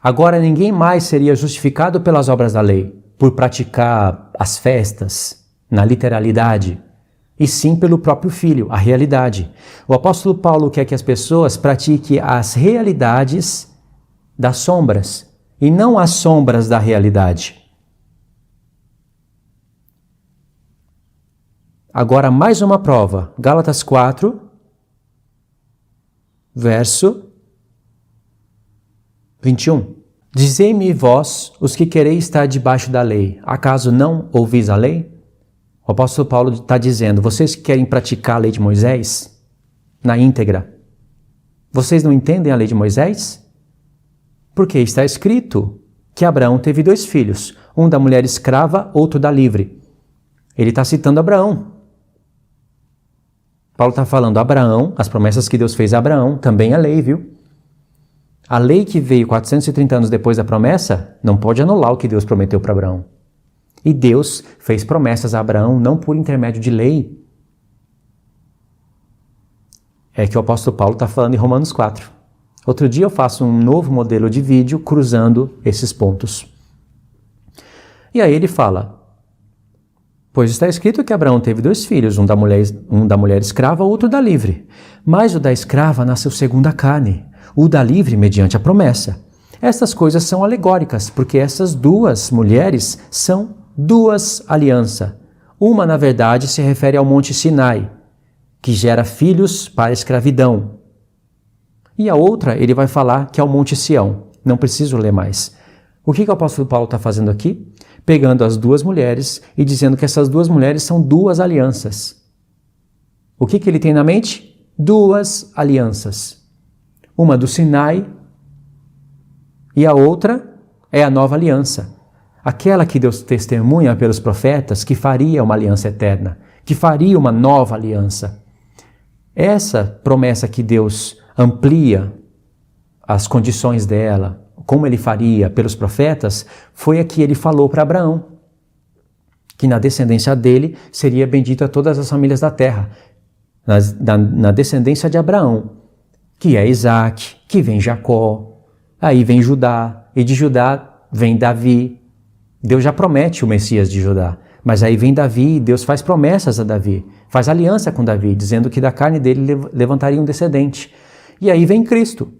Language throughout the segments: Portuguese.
Agora ninguém mais seria justificado pelas obras da lei, por praticar as festas, na literalidade, e sim pelo próprio Filho, a realidade. O apóstolo Paulo quer que as pessoas pratiquem as realidades das sombras, e não as sombras da realidade. Agora mais uma prova, Gálatas 4, verso 21. Dizei-me vós, os que quereis estar debaixo da lei, acaso não ouvis a lei? O apóstolo Paulo está dizendo, vocês que querem praticar a lei de Moisés na íntegra, vocês não entendem a lei de Moisés? Porque está escrito que Abraão teve 2 filhos, um da mulher escrava, outro da livre. Ele está citando Abraão. Paulo está falando Abraão, as promessas que Deus fez a Abraão, também a lei, viu? A lei que veio 430 anos depois da promessa não pode anular o que Deus prometeu para Abraão. E Deus fez promessas a Abraão não por intermédio de lei. É que o apóstolo Paulo está falando em Romanos 4. Outro dia eu faço um novo modelo de vídeo cruzando esses pontos. E aí ele fala, pois está escrito que Abraão teve 2 filhos, um da mulher escrava, outro da livre. Mas o da escrava nasceu segundo a carne, o da livre mediante a promessa. Estas coisas são alegóricas, porque essas 2 mulheres são 2 alianças. Uma, na verdade, se refere ao Monte Sinai, que gera filhos para a escravidão. E a outra, ele vai falar que é o Monte Sião. Não preciso ler mais. O que o apóstolo Paulo está fazendo aqui? Pegando as 2 mulheres e dizendo que essas 2 mulheres são 2 alianças. O que ele tem na mente? 2 alianças. Uma do Sinai e a outra é a nova aliança. Aquela que Deus testemunha pelos profetas que faria uma aliança eterna, que faria uma nova aliança. Essa promessa que Deus amplia as condições dela, como ele faria pelos profetas, foi a que ele falou para Abraão, que na descendência dele seria bendita todas as famílias da terra, na descendência de Abraão, que é Isaac, que vem Jacó, aí vem Judá, e de Judá vem Davi. Deus já promete o Messias de Judá, mas aí vem Davi e Deus faz promessas a Davi, faz aliança com Davi, dizendo que da carne dele levantaria um descendente. E aí vem Cristo.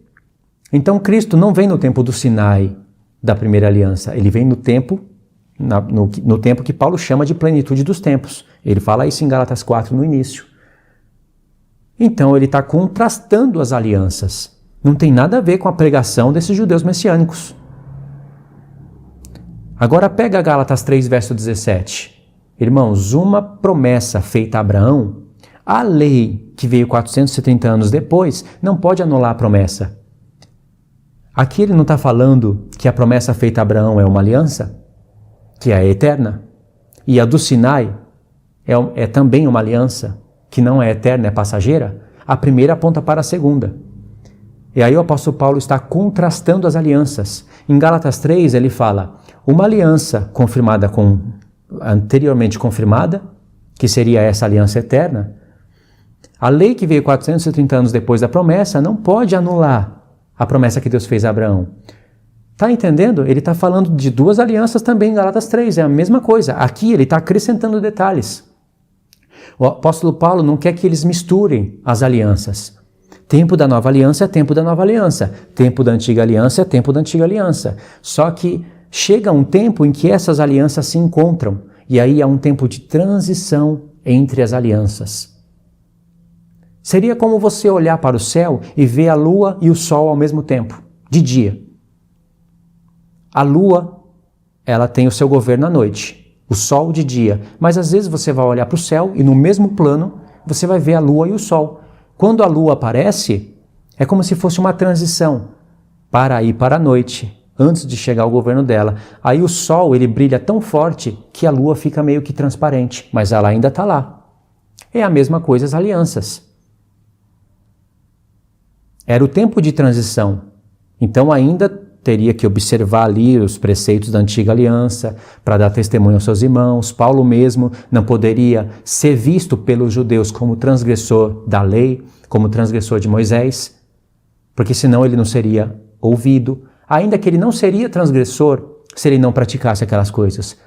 Então Cristo não vem no tempo do Sinai, da primeira aliança, ele vem no tempo, no tempo que Paulo chama de plenitude dos tempos. Ele fala isso em Gálatas 4 no início. Então ele está contrastando as alianças. Não tem nada a ver com a pregação desses judeus messiânicos. Agora pega Gálatas 3, verso 17. Irmãos, uma promessa feita a Abraão, a lei que veio 430 anos depois, não pode anular a promessa. Aqui ele não está falando que a promessa feita a Abraão é uma aliança, que é eterna, e a do Sinai é também uma aliança, que não é eterna, é passageira. A primeira aponta para a segunda. E aí o apóstolo Paulo está contrastando as alianças. Em Gálatas 3 ele fala, uma aliança confirmada anteriormente confirmada, que seria essa aliança eterna. A lei que veio 430 anos depois da promessa não pode anular a promessa que Deus fez a Abraão. Está entendendo? Ele está falando de 2 alianças também em Gálatas 3, é a mesma coisa. Aqui ele está acrescentando detalhes. O apóstolo Paulo não quer que eles misturem as alianças. Tempo da nova aliança é tempo da nova aliança. Tempo da antiga aliança é tempo da antiga aliança. Só que chega um tempo em que essas alianças se encontram. E aí há um tempo de transição entre as alianças. Seria como você olhar para o céu e ver a lua e o sol ao mesmo tempo, de dia. A lua, ela tem o seu governo à noite. O sol de dia, mas às vezes você vai olhar para o céu e no mesmo plano você vai ver a lua e o sol. Quando a lua aparece, é como se fosse uma transição para ir para a noite, antes de chegar ao governo dela. Aí o sol, ele brilha tão forte que a lua fica meio que transparente, mas ela ainda está lá. É a mesma coisa as alianças. Era o tempo de transição, então ainda teria que observar ali os preceitos da antiga aliança para dar testemunho aos seus irmãos. Paulo mesmo não poderia ser visto pelos judeus como transgressor da lei, como transgressor de Moisés, porque senão ele não seria ouvido. ainda que ele não seria transgressor se ele não praticasse aquelas coisas.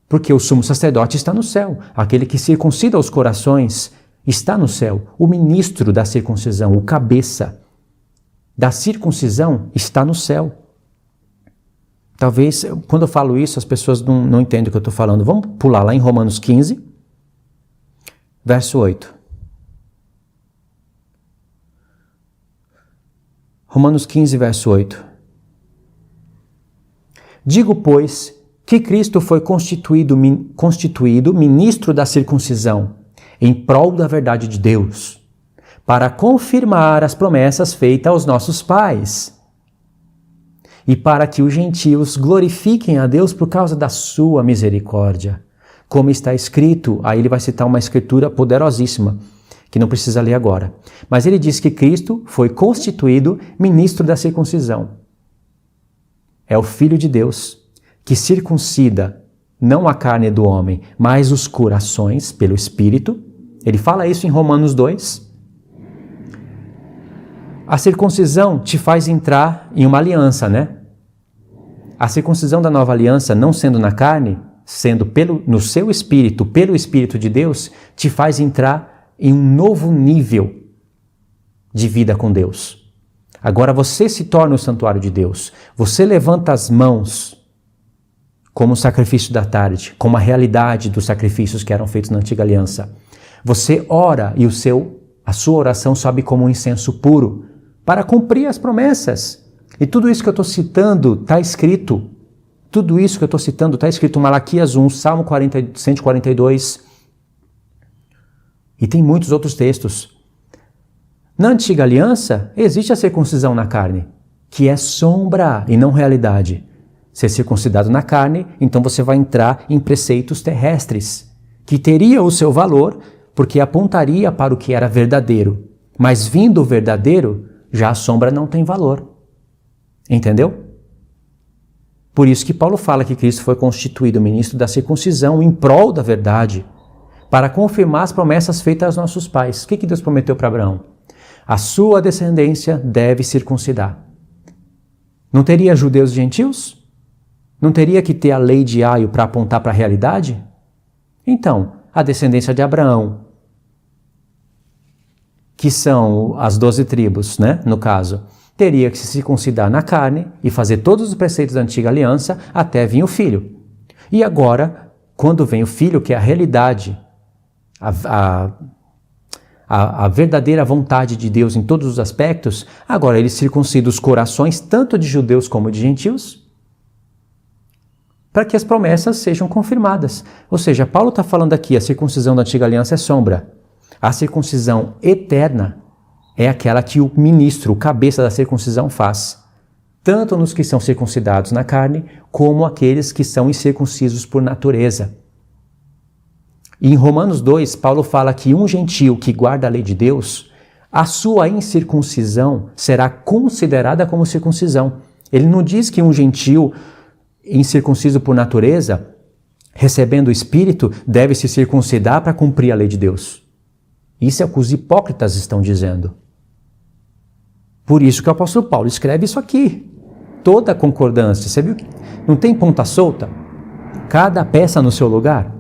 Porque o sumo sacerdote está no céu, aquele que circuncida os corações está no céu, o ministro da circuncisão, o cabeça da circuncisão está no céu. Talvez, quando eu falo isso, as pessoas não entendem o que eu estou falando. Vamos pular lá em Romanos 15, verso 8. Romanos 15, verso 8. Digo, pois, que Cristo foi constituído ministro da circuncisão, em prol da verdade de Deus, para confirmar as promessas feitas aos nossos pais, e para que os gentios glorifiquem a Deus por causa da sua misericórdia. Como está escrito, aí ele vai citar uma escritura poderosíssima, que não precisa ler agora. Mas ele diz que Cristo foi constituído ministro da circuncisão. É o Filho de Deus que circuncida não a carne do homem, mas os corações pelo Espírito. Ele fala isso em Romanos 2. A circuncisão te faz entrar em uma aliança, né? A circuncisão da nova aliança, não sendo na carne, sendo no seu Espírito, pelo Espírito de Deus, te faz entrar em um novo nível de vida com Deus. Agora você se torna o santuário de Deus. Você levanta as mãos como o sacrifício da tarde, como a realidade dos sacrifícios que eram feitos na antiga aliança. Você ora e a sua oração sobe como um incenso puro para cumprir as promessas. E tudo isso que eu estou citando está escrito. Tudo isso que eu estou citando está escrito em Malaquias 1, Salmo 142. E tem muitos outros textos. Na antiga aliança, existe a circuncisão na carne, que é sombra e não realidade. Ser circuncidado na carne, então você vai entrar em preceitos terrestres, que teria o seu valor, porque apontaria para o que era verdadeiro. Mas vindo o verdadeiro, já a sombra não tem valor. Entendeu? Por isso que Paulo fala que Cristo foi constituído ministro da circuncisão em prol da verdade, para confirmar as promessas feitas aos nossos pais. O que Deus prometeu para Abraão? A sua descendência deve circuncidar. Não teria judeus e gentios? Não teria que ter a lei de Aio para apontar para a realidade? Então, a descendência de Abraão, que são as 12 tribos, né, no caso, teria que se circuncidar na carne e fazer todos os preceitos da antiga aliança até vir o filho. E agora, quando vem o filho, que é a realidade, a verdadeira vontade de Deus em todos os aspectos, agora ele circuncida os corações tanto de judeus como de gentios, para que as promessas sejam confirmadas. Ou seja, Paulo está falando aqui, a circuncisão da antiga aliança é sombra. A circuncisão eterna é aquela que o ministro, o cabeça da circuncisão faz, tanto nos que são circuncidados na carne, como aqueles que são incircuncisos por natureza. E em Romanos 2, Paulo fala que um gentio que guarda a lei de Deus, a sua incircuncisão será considerada como circuncisão. Ele não diz que um gentio incircunciso por natureza, recebendo o Espírito, deve se circuncidar para cumprir a lei de Deus. Isso é o que os hipócritas estão dizendo. Por isso que o apóstolo Paulo escreve isso aqui. Toda a concordância, você viu que não tem ponta solta? Cada peça no seu lugar.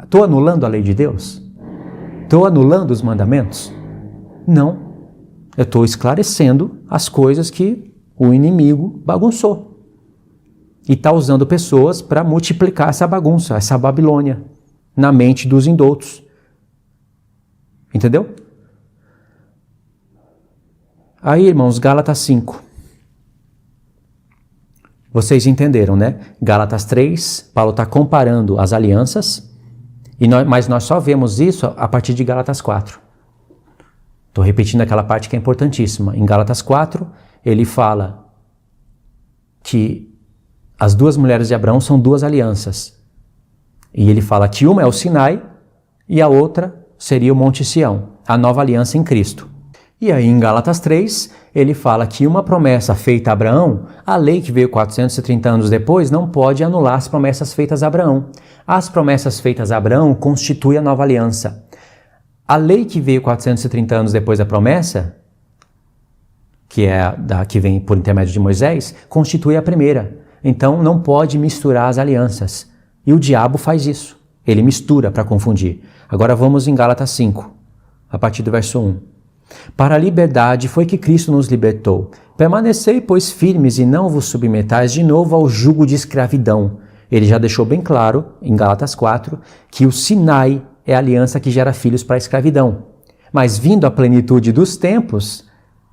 Estou anulando a lei de Deus? Estou anulando os mandamentos? Não. Eu estou esclarecendo as coisas que o inimigo bagunçou. E está usando pessoas para multiplicar essa bagunça, essa Babilônia, na mente dos indoutos. Entendeu? Aí, irmãos, Gálatas 5. Vocês entenderam, né? Gálatas 3, Paulo está comparando as alianças, mas nós só vemos isso a partir de Gálatas 4. Estou repetindo aquela parte que é importantíssima. Em Gálatas 4, ele fala que as duas mulheres de Abraão são duas alianças. E ele fala que uma é o Sinai e a outra seria o Monte Sião, a nova aliança em Cristo. E aí em Gálatas 3, ele fala que uma promessa feita a Abraão, a lei que veio 430 anos depois, não pode anular as promessas feitas a Abraão. As promessas feitas a Abraão constituem a nova aliança. A lei que veio 430 anos depois da promessa que vem por intermédio de Moisés, constitui a primeira. Então não pode misturar as alianças. E o diabo faz isso. Ele mistura para confundir. Agora vamos em Gálatas 5, a partir do verso 1. Para a liberdade foi que Cristo nos libertou. Permanecei, pois, firmes e não vos submetais de novo ao jugo de escravidão. Ele já deixou bem claro, em Gálatas 4, que o Sinai é a aliança que gera filhos para a escravidão. Mas vindo à plenitude dos tempos,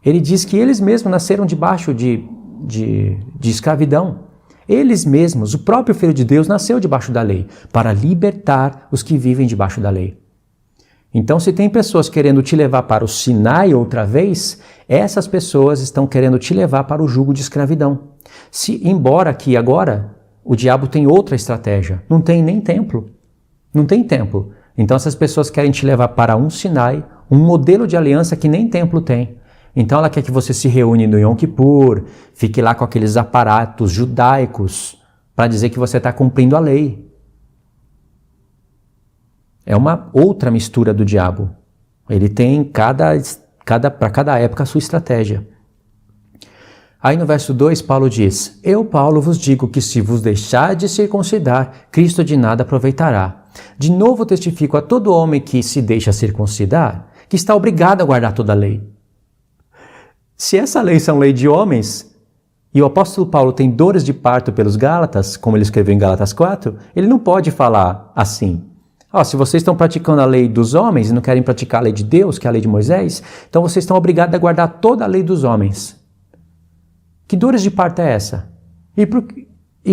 ele diz que eles mesmos nasceram debaixo de escravidão. Eles mesmos, o próprio Filho de Deus nasceu debaixo da lei, para libertar os que vivem debaixo da lei. Então, se tem pessoas querendo te levar para o Sinai outra vez, essas pessoas estão querendo te levar para o jugo de escravidão. Embora aqui agora o diabo tem outra estratégia, não tem nem templo. Não tem templo. Então, essas pessoas querem te levar para um Sinai, um modelo de aliança que nem templo tem. Então ela quer que você se reúne no Yom Kippur, fique lá com aqueles aparatos judaicos para dizer que você está cumprindo a lei. É uma outra mistura do diabo. Ele tem para cada época a sua estratégia. Aí no verso 2 Paulo diz: Eu, Paulo, vos digo que se vos deixar de circuncidar, Cristo de nada aproveitará. De novo testifico a todo homem que se deixa circuncidar, que está obrigado a guardar toda a lei. Se essa lei são lei de homens, e o apóstolo Paulo tem dores de parto pelos Gálatas, como ele escreveu em Gálatas 4, ele não pode falar assim. Se vocês estão praticando a lei dos homens e não querem praticar a lei de Deus, que é a lei de Moisés, então vocês estão obrigados a guardar toda a lei dos homens. Que dores de parto é essa? E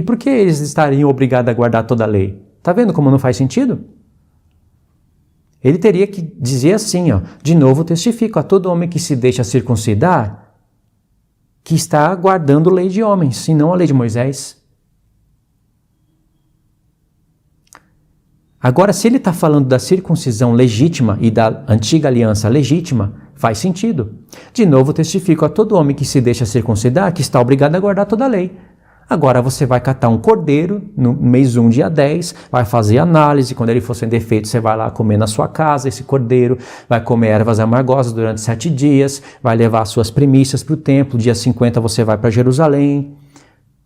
por que eles estariam obrigados a guardar toda a lei? Está vendo como não faz sentido? Ele teria que dizer assim, de novo testifico a todo homem que se deixa circuncidar, que está guardando a lei de homens, e não a lei de Moisés. Agora, se ele está falando da circuncisão legítima e da antiga aliança legítima, faz sentido. De novo testifico a todo homem que se deixa circuncidar, que está obrigado a guardar toda a lei. Agora você vai catar um cordeiro no mês 1, dia 10, vai fazer análise, quando ele for sem defeito você vai lá comer na sua casa esse cordeiro, vai comer ervas amargosas durante 7 dias, vai levar as suas primícias para o templo, dia 50 você vai para Jerusalém.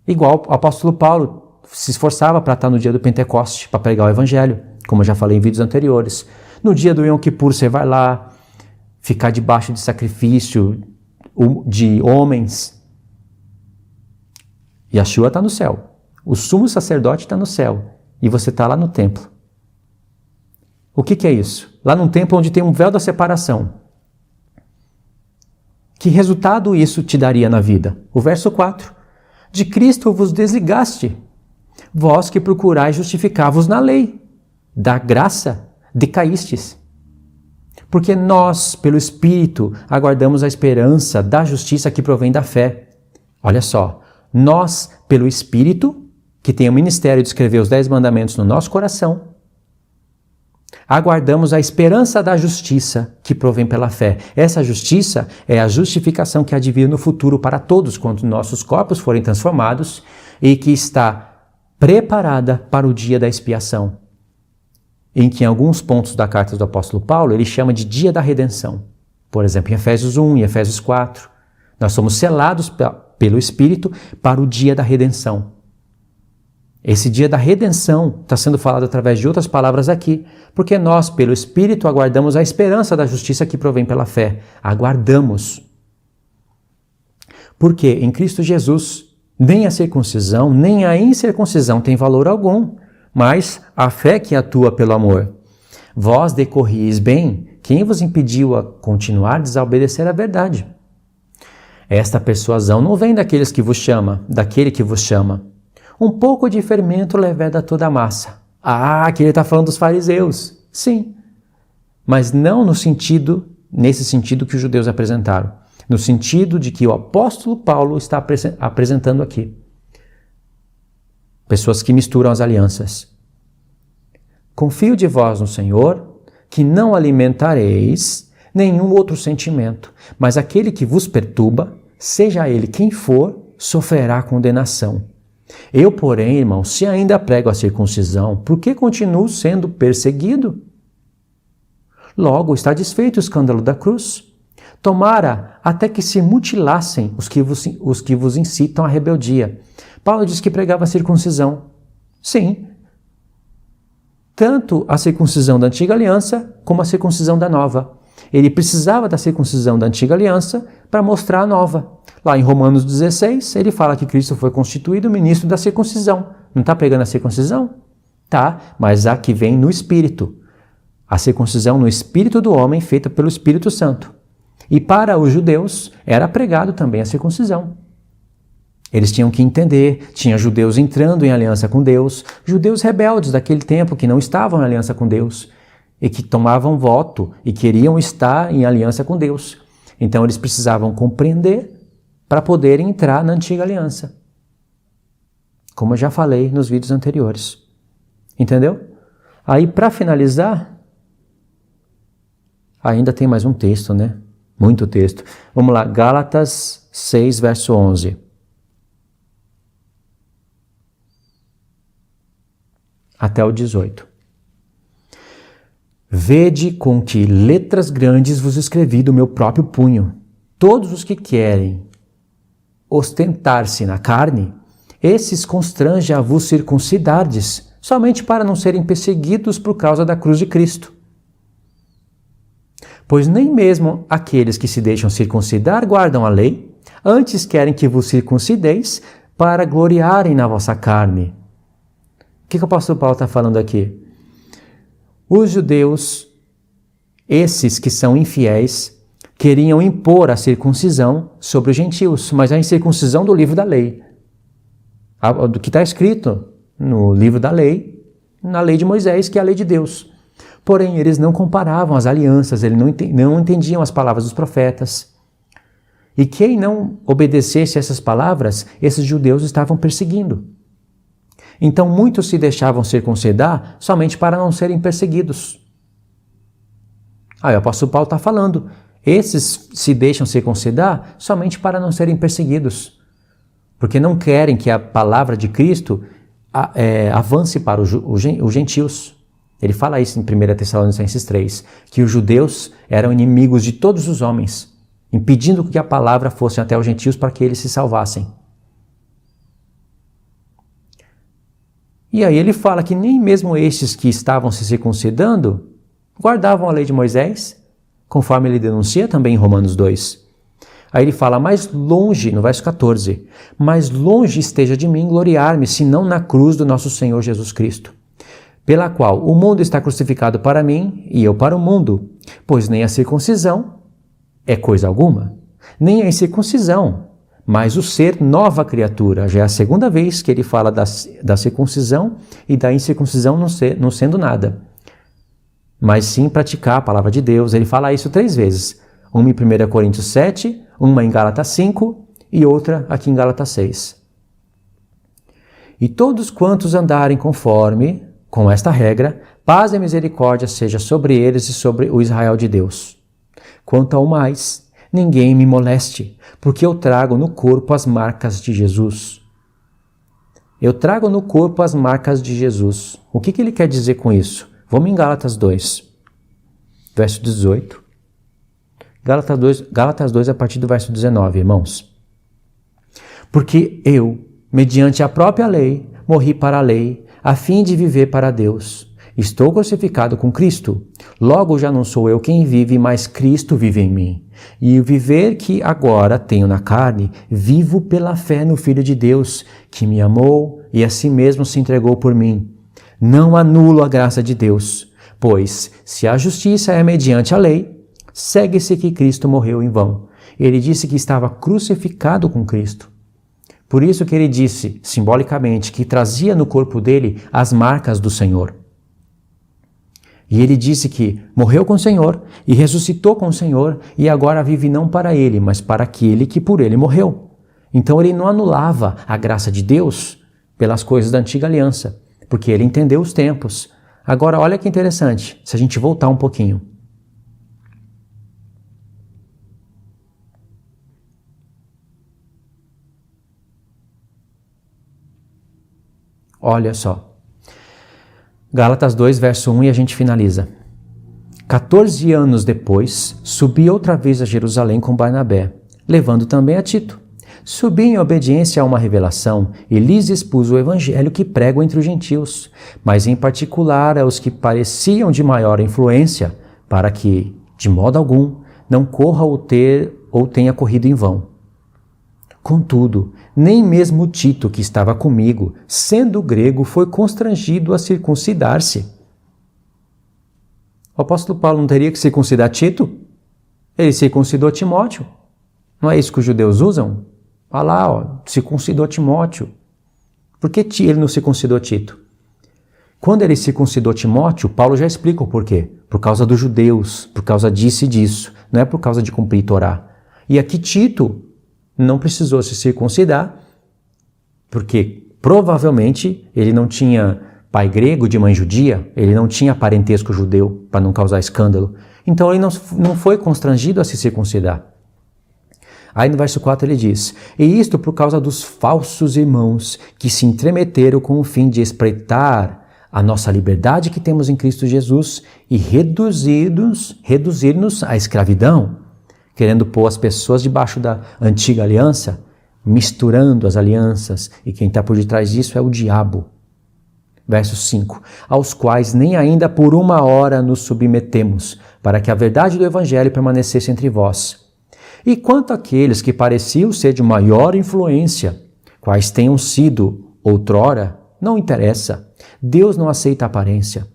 Igual o apóstolo Paulo se esforçava para estar no dia do Pentecoste, para pregar o evangelho, como eu já falei em vídeos anteriores. No dia do Yom Kippur você vai lá ficar debaixo de sacrifício de homens. Yeshua está no céu, o sumo sacerdote está no céu e você está lá no templo. O que é isso? Lá num templo onde tem um véu da separação. Que resultado isso te daria na vida? O verso 4. De Cristo vos desligaste, vós que procurais justificar-vos na lei, da graça decaístes. Porque nós, pelo Espírito, aguardamos a esperança da justiça que provém da fé. Olha só. Nós, pelo Espírito, que tem o ministério de escrever os 10 mandamentos no nosso coração, aguardamos a esperança da justiça que provém pela fé. Essa justiça é a justificação que há de vir no futuro para todos, quando nossos corpos forem transformados e que está preparada para o dia da expiação, em que em alguns pontos da carta do apóstolo Paulo ele chama de dia da redenção. Por exemplo, em Efésios 1 e Efésios 4, nós somos selados pelo Espírito para o dia da redenção. Esse dia da redenção está sendo falado através de outras palavras aqui, porque nós, pelo Espírito, aguardamos a esperança da justiça que provém pela fé. Aguardamos. Porque em Cristo Jesus, nem a circuncisão, nem a incircuncisão tem valor algum, mas a fé que atua pelo amor. Vós decorrieis bem, quem vos impediu a continuar a desobedecer à verdade? Esta persuasão não vem daqueles que vos chama, daquele que vos chama. Um pouco de fermento leveda toda a massa. Aqui ele está falando dos fariseus. Sim, mas não nesse sentido que os judeus apresentaram. No sentido de que o apóstolo Paulo está apresentando aqui. Pessoas que misturam as alianças. Confio de vós no Senhor, que não alimentareis nenhum outro sentimento, mas aquele que vos perturba, seja ele quem for, sofrerá condenação. Eu, porém, irmão, se ainda prego a circuncisão, por que continuo sendo perseguido? Logo está desfeito o escândalo da cruz. tomara até que se mutilassem os que vos incitam à rebeldia. Paulo diz que pregava a circuncisão. Sim, tanto a circuncisão da antiga aliança como a circuncisão da nova. Ele precisava da circuncisão da antiga aliança para mostrar a nova. Lá em Romanos 16, ele fala que Cristo foi constituído ministro da circuncisão. Não está pregando a circuncisão? Tá, mas a que vem no Espírito. A circuncisão no Espírito do homem feita pelo Espírito Santo. E para os judeus era pregado também a circuncisão. Eles tinham que entender, tinha judeus entrando em aliança com Deus, judeus rebeldes daquele tempo que não estavam em aliança com Deus e que tomavam voto e queriam estar em aliança com Deus. Então eles precisavam compreender para poderem entrar na antiga aliança. Como eu já falei nos vídeos anteriores. Entendeu? Aí para finalizar, ainda tem mais um texto, né? Muito texto. Vamos lá, Gálatas 6, verso 11. Até o 18. Vede com que letras grandes vos escrevi do meu próprio punho. Todos os que querem ostentar-se na carne, esses constrange a vos circuncidardes, somente para não serem perseguidos por causa da cruz de Cristo. Pois nem mesmo aqueles que se deixam circuncidar guardam a lei, antes querem que vos circuncideis para gloriarem na vossa carne. O que o apóstolo Paulo está falando aqui? Os judeus, esses que são infiéis, queriam impor a circuncisão sobre os gentios, mas a incircuncisão do livro da lei, do que está escrito no livro da lei, na lei de Moisés, que é a lei de Deus. Porém, eles não comparavam as alianças, eles não entendiam as palavras dos profetas. E quem não obedecesse essas palavras, esses judeus estavam perseguindo. Então, muitos se deixavam circuncidar somente para não serem perseguidos. Aí o apóstolo Paulo está falando, esses se deixam circuncidar somente para não serem perseguidos, porque não querem que a palavra de Cristo avance para os gentios. Ele fala isso em 1 Tessalonicenses 3, que os judeus eram inimigos de todos os homens, impedindo que a palavra fosse até os gentios para que eles se salvassem. E aí ele fala que nem mesmo estes que estavam se circuncidando guardavam a lei de Moisés, conforme ele denuncia também em Romanos 2. Aí ele fala, mais longe, no verso 14, mais longe esteja de mim gloriar-me, senão na cruz do nosso Senhor Jesus Cristo, pela qual o mundo está crucificado para mim e eu para o mundo, pois nem a circuncisão é coisa alguma, nem a incircuncisão, mas o ser nova criatura. Já é a segunda vez que ele fala da circuncisão e da incircuncisão não sendo nada, mas sim praticar a palavra de Deus. Ele fala isso 3 vezes, uma em 1 Coríntios 7, uma em Gálatas 5 e outra aqui em Gálatas 6. E todos quantos andarem conforme com esta regra, paz e misericórdia seja sobre eles e sobre o Israel de Deus. Quanto ao mais, ninguém me moleste, porque eu trago no corpo as marcas de Jesus. Eu trago no corpo as marcas de Jesus. O que ele quer dizer com isso? Vamos em Gálatas 2, verso 18. Gálatas 2 a partir do verso 19, irmãos. Porque eu, mediante a própria lei, morri para a lei, a fim de viver para Deus. Estou crucificado com Cristo. Logo já não sou eu quem vive, mas Cristo vive em mim. E o viver que agora tenho na carne, vivo pela fé no Filho de Deus, que me amou e a si mesmo se entregou por mim. Não anulo a graça de Deus, pois, se a justiça é mediante a lei, segue-se que Cristo morreu em vão. Ele disse que estava crucificado com Cristo. Por isso que ele disse, simbolicamente, que trazia no corpo dele as marcas do Senhor. E ele disse que morreu com o Senhor e ressuscitou com o Senhor e agora vive não para ele, mas para aquele que por ele morreu. Então ele não anulava a graça de Deus pelas coisas da antiga aliança, porque ele entendeu os tempos. Agora olha que interessante, se a gente voltar um pouquinho. Olha só. Gálatas 2, verso 1 e a gente finaliza. 14 anos depois, subi outra vez a Jerusalém com Barnabé, levando também a Tito. Subi em obediência a uma revelação e lhes expus o evangelho que prego entre os gentios, mas em particular aos que pareciam de maior influência, para que, de modo algum, não corra ou tenha corrido em vão. Contudo, nem mesmo Tito, que estava comigo, sendo grego, foi constrangido a circuncidar-se. O apóstolo Paulo não teria que circuncidar Tito? Ele circuncidou Timóteo. Não é isso que os judeus usam? Olha lá, circuncidou Timóteo. Por que ele não circuncidou Tito? Quando ele circuncidou Timóteo, Paulo já explica o porquê. Por causa dos judeus, por causa disso e disso. Não é por causa de cumprir Torá. E aqui Tito não precisou se circuncidar, porque provavelmente ele não tinha pai grego de mãe judia, ele não tinha parentesco judeu para não causar escândalo. Então ele não foi constrangido a se circuncidar. Aí no verso 4 ele diz: e isto por causa dos falsos irmãos que se entremeteram com o fim de espreitar a nossa liberdade que temos em Cristo Jesus e reduzir-nos à escravidão, querendo pôr as pessoas debaixo da antiga aliança, misturando as alianças, e quem está por detrás disso é o diabo. Verso 5, aos quais nem ainda por uma hora nos submetemos, para que a verdade do Evangelho permanecesse entre vós. E quanto àqueles que pareciam ser de maior influência, quais tenham sido outrora, não interessa. Deus não aceita a aparência.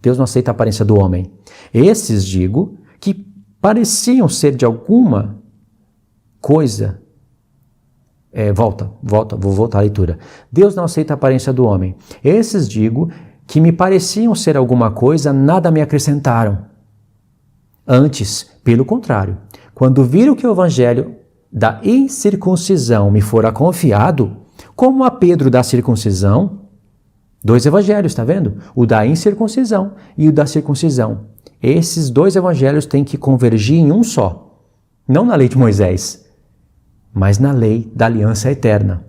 Deus não aceita a aparência do homem. Esses, digo, que pareciam ser de alguma coisa. Vou voltar à leitura. Deus não aceita a aparência do homem. Esses, digo, que me pareciam ser alguma coisa, nada me acrescentaram. Antes, pelo contrário, quando viram que o evangelho da incircuncisão me fora confiado, como a Pedro da circuncisão, dois evangelhos, está vendo? O da incircuncisão e o da circuncisão. Esses dois evangelhos têm que convergir em um só. Não na lei de Moisés, mas na lei da aliança eterna.